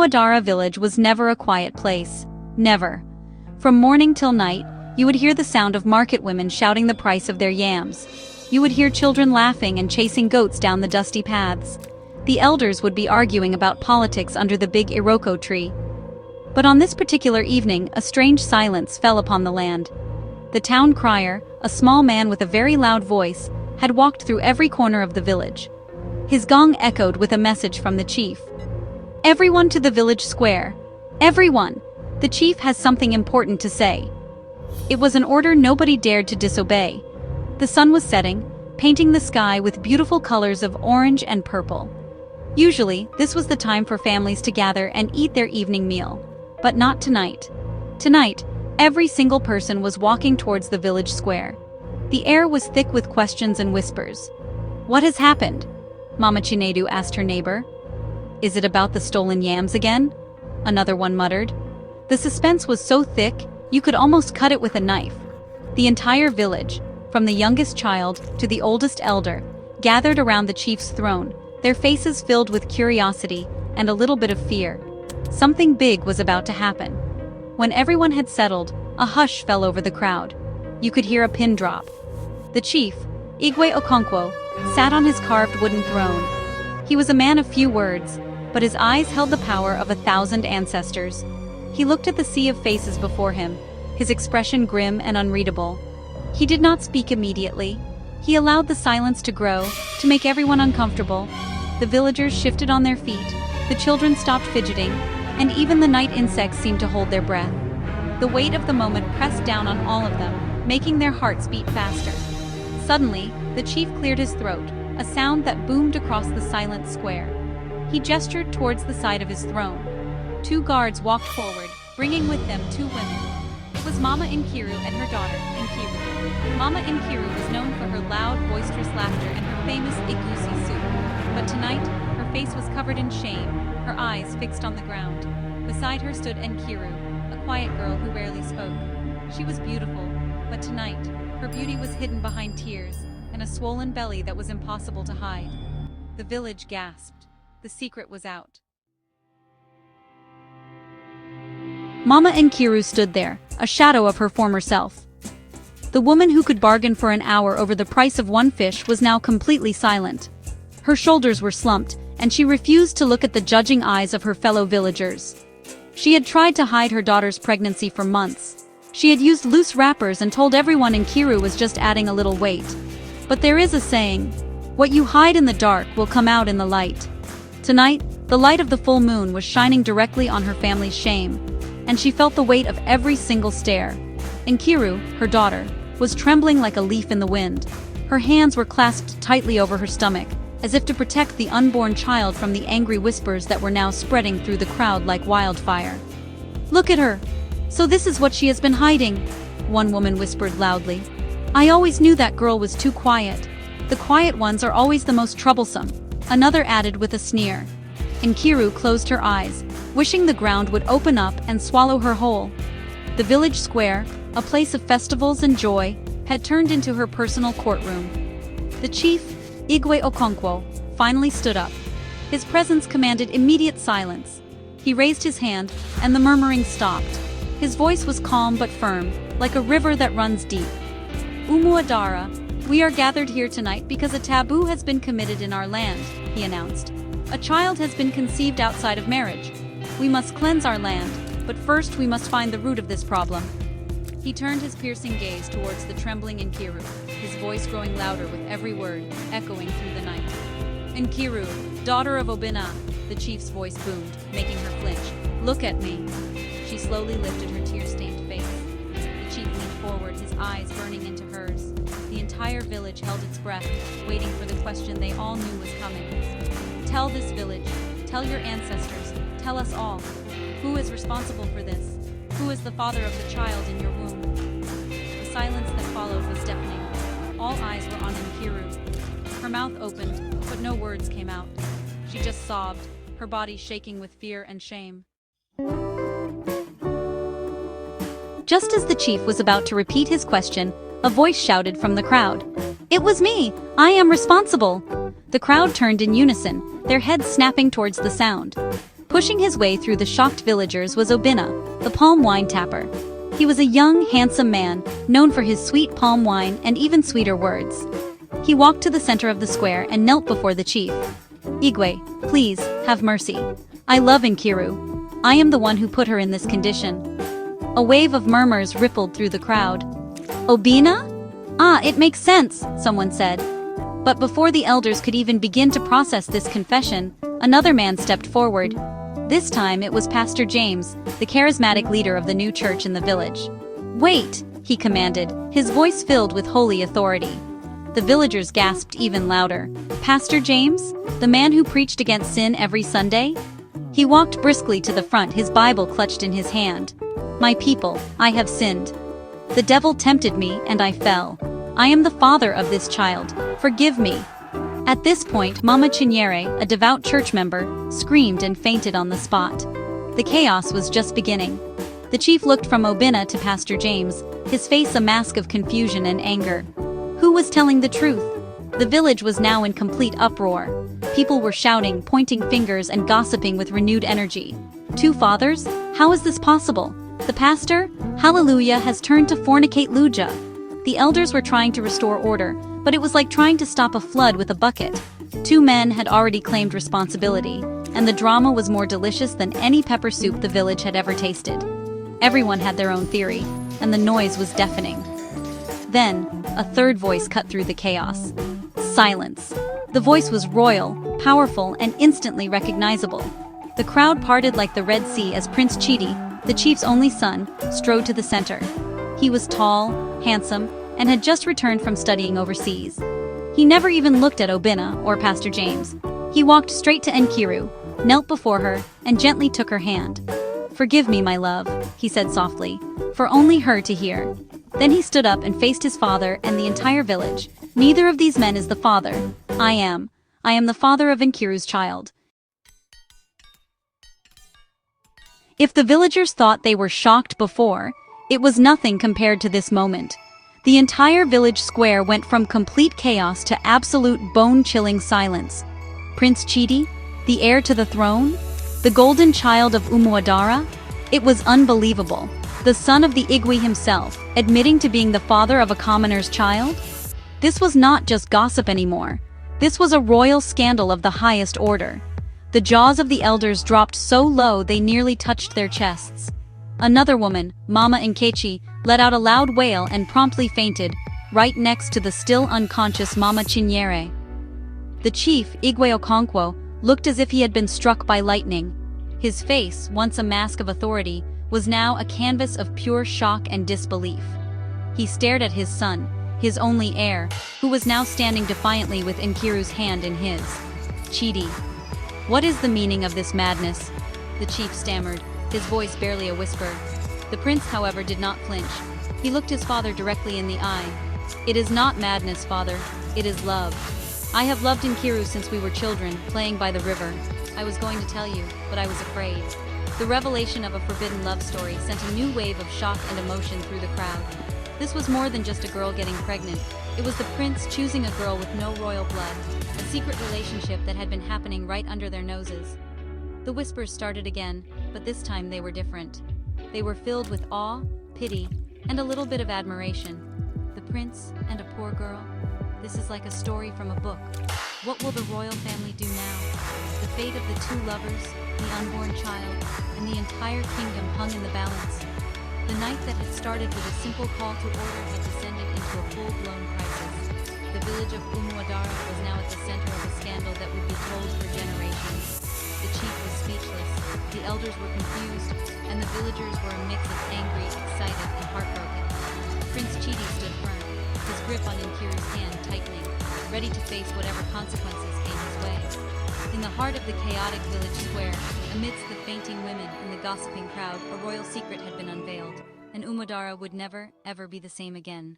Umuadara village was never a quiet place. Never. From morning till night, you would hear the sound of market women shouting the price of their yams. You would hear children laughing and chasing goats down the dusty paths. The elders would be arguing about politics under the big iroko tree. But on this particular evening, a strange silence fell upon the land. The town crier, a small man with a very loud voice, had walked through every corner of the village. His gong echoed with a message from the chief. "Everyone to the village square. Everyone! The chief has something important to say." It was an order nobody dared to disobey. The sun was setting, painting the sky with beautiful colors of orange and purple. Usually, this was the time for families to gather and eat their evening meal. But not tonight. Tonight, every single person was walking towards the village square. The air was thick with questions and whispers. "What has happened?" Mama Chinedu asked her neighbor. "Is it about the stolen yams again?" Another one muttered. The suspense was so thick, you could almost cut it with a knife. The entire village, from the youngest child to the oldest elder, gathered around the chief's throne, their faces filled with curiosity and a little bit of fear. Something big was about to happen. When everyone had settled, a hush fell over the crowd. You could hear a pin drop. The chief, Igwe Okonkwo, sat on his carved wooden throne. He was a man of few words, but his eyes held the power of 1,000 ancestors. He looked at the sea of faces before him, his expression grim and unreadable. He did not speak immediately. He allowed the silence to grow, to make everyone uncomfortable. The villagers shifted on their feet, the children stopped fidgeting, and even the night insects seemed to hold their breath. The weight of the moment pressed down on all of them, making their hearts beat faster. Suddenly, the chief cleared his throat, a sound that boomed across the silent square. He gestured towards the side of his throne. 2 guards walked forward, bringing with them 2 women. It was Mama Nkiru and her daughter, Nkiru. Mama Nkiru was known for her loud, boisterous laughter and her famous egusi soup. But tonight, her face was covered in shame, her eyes fixed on the ground. Beside her stood Nkiru, a quiet girl who rarely spoke. She was beautiful, but tonight, her beauty was hidden behind tears and a swollen belly that was impossible to hide. The village gasped. The secret was out. Mama Nkiru stood there, a shadow of her former self. The woman who could bargain for an hour over the price of 1 fish was now completely silent. Her shoulders were slumped, and she refused to look at the judging eyes of her fellow villagers. She had tried to hide her daughter's pregnancy for months. She had used loose wrappers and told everyone Nkiru was just adding a little weight. But there is a saying, what you hide in the dark will come out in the light. Tonight, the light of the full moon was shining directly on her family's shame, and she felt the weight of every single stare. Nkiru, her daughter, was trembling like a leaf in the wind. Her hands were clasped tightly over her stomach, as if to protect the unborn child from the angry whispers that were now spreading through the crowd like wildfire. "Look at her! So this is what she has been hiding," one woman whispered loudly. "I always knew that girl was too quiet. The quiet ones are always the most troublesome," another added with a sneer. Nkiru closed her eyes, wishing the ground would open up and swallow her whole. The village square, a place of festivals and joy, had turned into her personal courtroom. The chief, Igwe Okonkwo, finally stood up. His presence commanded immediate silence. He raised his hand, and the murmuring stopped. His voice was calm but firm, like a river that runs deep. "Umuadara, we are gathered here tonight because a taboo has been committed in our land," he announced. "A child has been conceived outside of marriage. We must cleanse our land, but first we must find the root of this problem." He turned his piercing gaze towards the trembling Nkiru, his voice growing louder with every word, echoing through the night. "Nkiru, daughter of Obina," the chief's voice boomed, making her flinch. "Look at me." She slowly lifted her tear-stained face. The chief leaned forward, his eyes burning into hers. The entire village held its breath, waiting for the question they all knew was coming. "Tell this village, tell your ancestors, tell us all. Who is responsible for this? Who is the father of the child in your womb?" The silence that followed was deafening. All eyes were on Nkiru. Her mouth opened, but no words came out. She just sobbed, her body shaking with fear and shame. Just as the chief was about to repeat his question, a voice shouted from the crowd. "It was me! I am responsible!" The crowd turned in unison, their heads snapping towards the sound. Pushing his way through the shocked villagers was Obina, the palm wine tapper. He was a young, handsome man, known for his sweet palm wine and even sweeter words. He walked to the center of the square and knelt before the chief. "Igwe, please, have mercy. I love Nkiru. I am the one who put her in this condition." A wave of murmurs rippled through the crowd. "Obina? Ah, it makes sense," someone said. But before the elders could even begin to process this confession, another man stepped forward. This time it was Pastor James, the charismatic leader of the new church in the village. "Wait," he commanded, his voice filled with holy authority. The villagers gasped even louder. "Pastor James? The man who preached against sin every Sunday?" He walked briskly to the front, his Bible clutched in his hand. "My people, I have sinned. The devil tempted me and I fell. I am the father of this child. Forgive me." At this point, Mama Chinyere, a devout church member, screamed and fainted on the spot. The chaos was just beginning. The chief looked from Obina to Pastor James, his face a mask of confusion and anger. Who was telling the truth? The village was now in complete uproar. People were shouting, pointing fingers, and gossiping with renewed energy. Two fathers? How is this possible? The pastor, hallelujah, has turned to fornicate Luja. The elders were trying to restore order, but it was like trying to stop a flood with a bucket. Two men had already claimed responsibility, and the drama was more delicious than any pepper soup the village had ever tasted. Everyone had their own theory, and the noise was deafening. Then, a third voice cut through the chaos. Silence. The voice was royal, powerful, and instantly recognizable. The crowd parted like the Red Sea as Prince Chidi, the chief's only son, strode to the center. He was tall, handsome, and had just returned from studying overseas. He never even looked at Obina or Pastor James. He walked straight to Nkiru, knelt before her, and gently took her hand. "Forgive me, my love," he said softly, for only her to hear. Then he stood up and faced his father and the entire village. "Neither of these men is the father. I am. I am the father of Nkiru's child." If the villagers thought they were shocked before, it was nothing compared to this moment. The entire village square went from complete chaos to absolute bone-chilling silence. Prince Chidi, the heir to the throne? The golden child of Umuadara? It was unbelievable. The son of the Igwe himself, admitting to being the father of a commoner's child? This was not just gossip anymore. This was a royal scandal of the highest order. The jaws of the elders dropped so low they nearly touched their chests. Another woman, Mama Nkechi, let out a loud wail and promptly fainted, right next to the still unconscious Mama Chinyere. The chief, Igwe Okonkwo, looked as if he had been struck by lightning. His face, once a mask of authority, was now a canvas of pure shock and disbelief. He stared at his son, his only heir, who was now standing defiantly with Nkiru's hand in his. "Chidi, what is the meaning of this madness?" the chief stammered, his voice barely a whisper. The prince, however, did not flinch. He looked his father directly in the eye. "It is not madness, father. It is love. I have loved Nkiru since we were children, playing by the river. I was going to tell you, but I was afraid." The revelation of a forbidden love story sent a new wave of shock and emotion through the crowd. This was more than just a girl getting pregnant. It was the prince choosing a girl with no royal blood, a secret relationship that had been happening right under their noses. The whispers started again, but this time they were different. They were filled with awe, pity, and a little bit of admiration. The prince and a poor girl? This is like a story from a book. What will the royal family do now? The fate of the two lovers, the unborn child, and the entire kingdom hung in the balance. The night that had started with a simple call to order had descended into a full-blown crisis. The village of Umuadara was now at the center of a scandal that would be told for generations. The chief was speechless, the elders were confused, and the villagers were a mix of angry, excited, and heartbroken. Prince Chidi stood firm, his grip on Nkiru's hand tightening, ready to face whatever consequences came his way. In the heart of the chaotic village square, amidst the fainting women and the gossiping crowd, a royal secret had been unveiled, and Umuadara would never, ever be the same again.